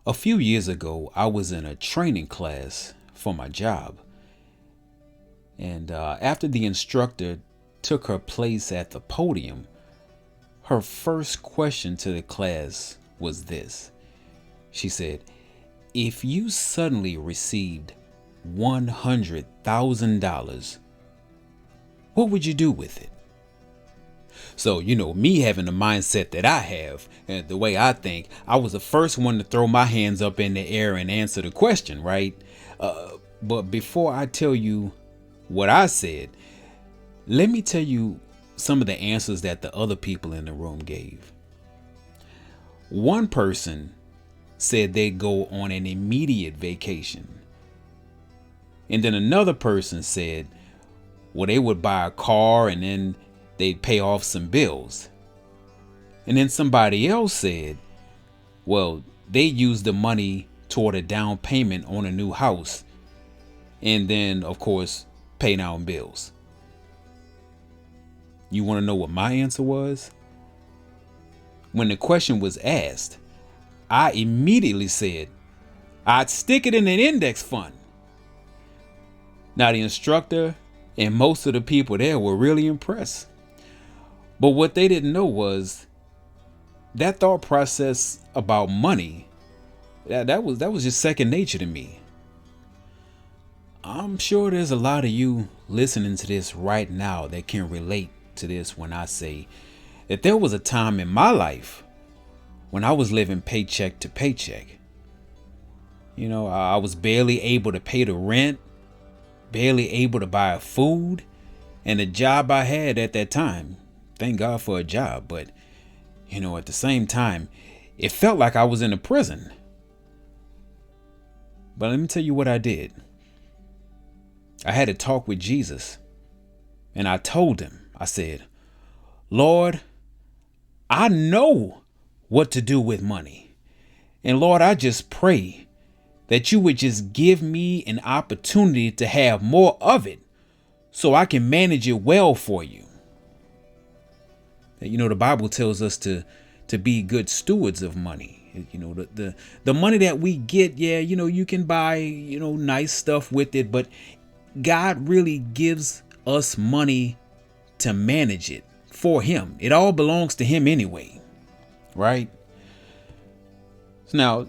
A few years ago, I was in a training class for my job, and after the instructor took her place at the podium, her first question to the class was this. She said, "If you suddenly received $100,000, what would you do with it?" So, me having the mindset that I have and the way I think, I was the first one to throw my hands up in the air and answer the question, right? But before I tell you what I said, let me tell you some of the answers that the other people in the room gave. One person said they'd go on an immediate vacation. And then another person said, well, they would buy a car and then they'd pay off some bills. And then somebody else said, well, they use the money toward a down payment on a new house and then, of course, pay down bills. You want to know what my answer was? When the question was asked, I immediately said, I'd stick it in an index fund. Now, the instructor and most of the people there were really impressed. But what they didn't know was that thought process about money, that was just second nature to me. I'm sure there's a lot of you listening to this right now that can relate to this when I say that there was a time in my life when I was living paycheck to paycheck. I was barely able to pay the rent, barely able to buy food, and the job I had at that time, thank God for a job, but at the same time, it felt like I was in a prison. But let me tell you what I did. I had a talk with Jesus, and I told him, I said, Lord, I know what to do with money. And Lord, I just pray that you would just give me an opportunity to have more of it so I can manage it well for you. The Bible tells us to be good stewards of money. The money that we get, you can buy, nice stuff with it, but God really gives us money to manage it for him. It all belongs to him anyway, right? So now,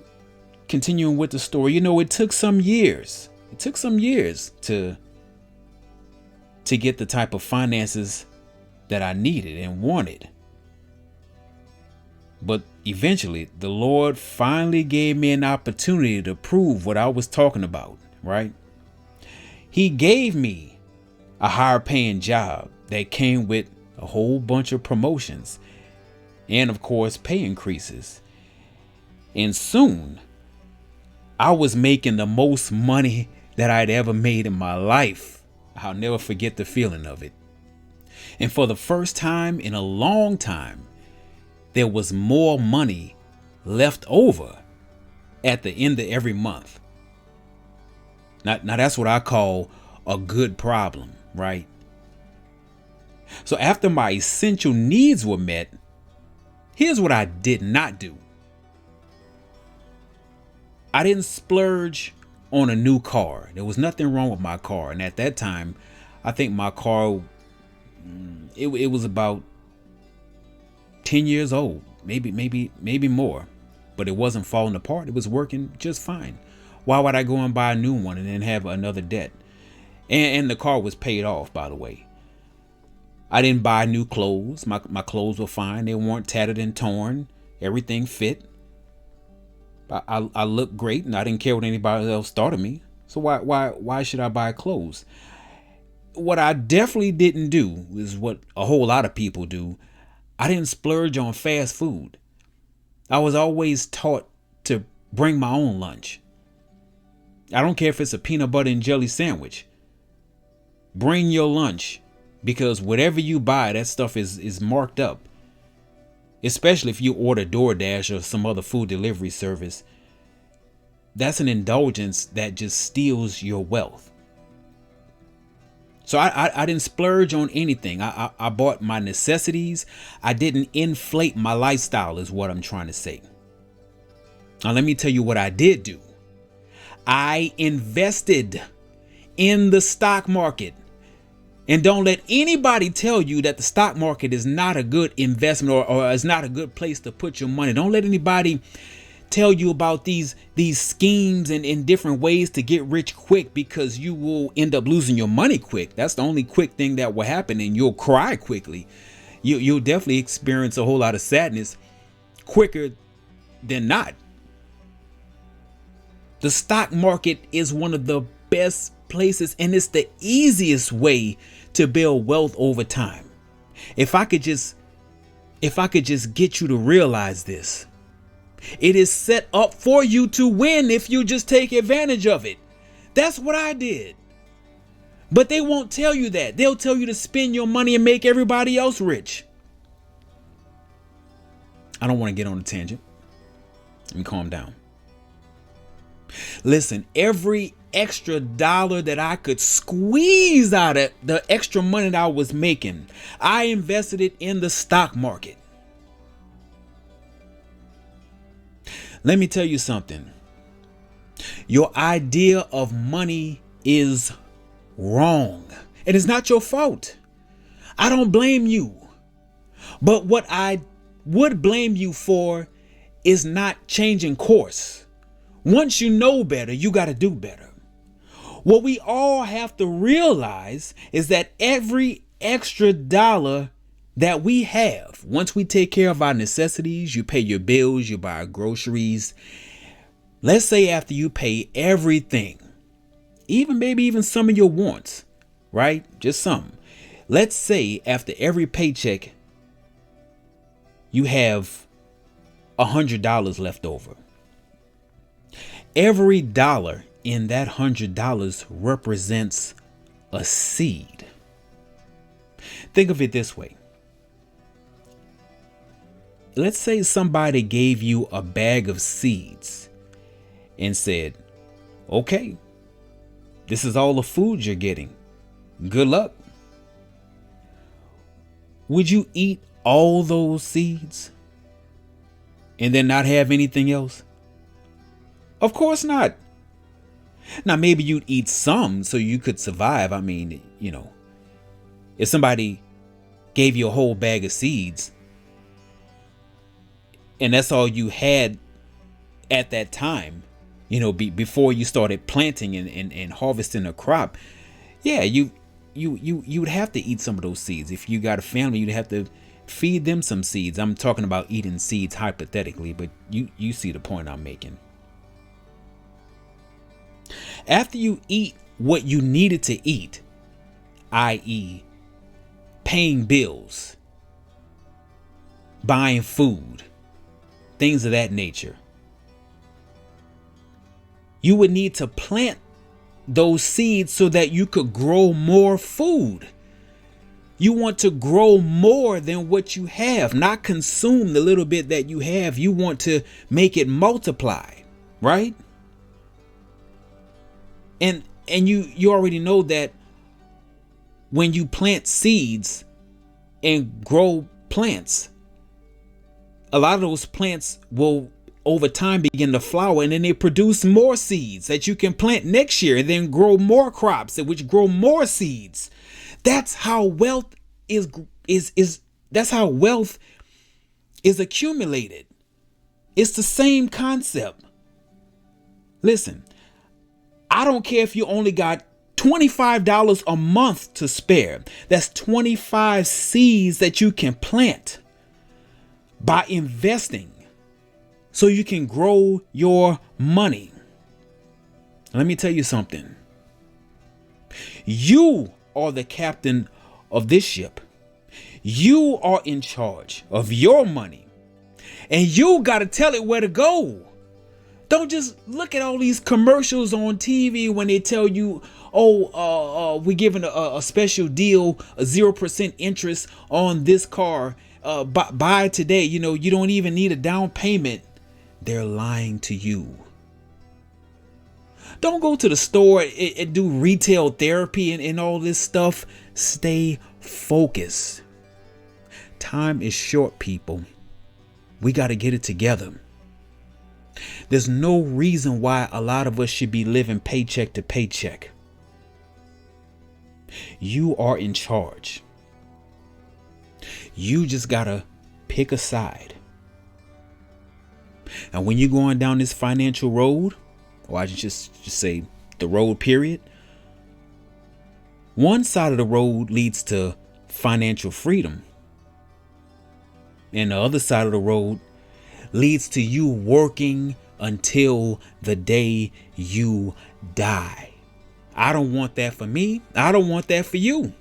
continuing with the story, it took some years. It took some years to get the type of finances that I needed and wanted. But eventually, the Lord finally gave me an opportunity to prove what I was talking about, right? He gave me a higher paying job that came with a whole bunch of promotions and, of course, pay increases. And soon, I was making the most money that I'd ever made in my life. I'll never forget the feeling of it. And for the first time in a long time, there was more money left over at the end of every month. Now that's what I call a good problem, right? So after my essential needs were met, here's what I did not do. I didn't splurge on a new car. There was nothing wrong with my car. And at that time, I think my car, it was about 10 years old, maybe more, but it wasn't falling apart. It was working just fine. Why would I go and buy a new one and then have another debt? And the car was paid off, by the way. I didn't buy new clothes. My clothes were fine. They weren't tattered and torn. Everything fit. I looked great, and I didn't care what anybody else thought of me. So why should I buy clothes? What I definitely didn't do is what a whole lot of people do. I didn't splurge on fast food. I was always taught to bring my own lunch. I don't care if it's a peanut butter and jelly sandwich. Bring your lunch, because whatever you buy, that stuff is marked up. Especially if you order DoorDash or some other food delivery service. That's an indulgence that just steals your wealth. So I didn't splurge on anything. I bought my necessities. I didn't inflate my lifestyle, is what I'm trying to say. Now, let me tell you what I did do. I invested in the stock market. And don't let anybody tell you that the stock market is not a good investment or is not a good place to put your money. Don't let anybody tell you about these schemes and in different ways to get rich quick, because you will end up losing your money quick. That's the only quick thing that will happen, and you'll cry quickly. You'll definitely experience a whole lot of sadness quicker than not. The stock market is one of the best places, and it's the easiest way to build wealth over time. If I could just get you to realize this, it is set up for you to win if you just take advantage of it. That's what I did. But they won't tell you that. They'll tell you to spend your money and make everybody else rich. I don't want to get on a tangent. Let me calm down. Listen, every extra dollar that I could squeeze out of the extra money that I was making, I invested it in the stock market. Let me tell you something. Your idea of money is wrong. It is not your fault. I don't blame you. But what I would blame you for is not changing course. Once you know better, you got to do better. What we all have to realize is that every extra dollar that we have, once we take care of our necessities, you pay your bills, you buy groceries. Let's say after you pay everything, maybe even some of your wants, right? Just some. Let's say after every paycheck, you have $100 left over. Every dollar in that $100 represents a seed. Think of it this way. Let's say somebody gave you a bag of seeds and said, okay, this is all the food you're getting. Good luck. Would you eat all those seeds and then not have anything else? Of course not. Now, maybe you'd eat some so you could survive. I mean, if somebody gave you a whole bag of seeds and that's all you had at that time, before you started planting and harvesting a crop, yeah, you would have to eat some of those seeds. If you got a family, you'd have to feed them some seeds. I'm talking about eating seeds hypothetically, but you see the point I'm making. After you eat what you needed to eat, i.e., paying bills, buying food, things of that nature, you would need to plant those seeds so that you could grow more food. You want to grow more than what you have, not consume the little bit that you have. You want to make it multiply, right? And you already know that when you plant seeds and grow plants, a lot of those plants will over time begin to flower, and then they produce more seeds that you can plant next year and then grow more crops which grow more seeds. That's how wealth is that's how wealth is accumulated. It's the same concept. Listen, I don't care if you only got $25 a month to spare. That's 25 seeds that you can plant by investing so you can grow your money. Let me tell you something. You are the captain of this ship. You are in charge of your money, and you got to tell it where to go. Don't just look at all these commercials on TV when they tell you, we're giving a special deal, a 0% interest on this car. Buy today. You don't even need a down payment. They're lying to you. Don't go to the store and do retail therapy and all this stuff. Stay focused. Time is short, people. We got to get it together. There's no reason why a lot of us should be living paycheck to paycheck. You are in charge. You just gotta pick a side. And when you're going down this financial road, or I just say the road period, one side of the road leads to financial freedom, and the other side of the road leads to you working until the day you die. I don't want that for me. I don't want that for you.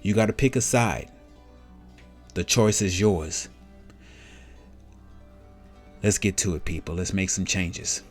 You got to pick a side. The choice is yours. Let's get to it, people. Let's make some changes.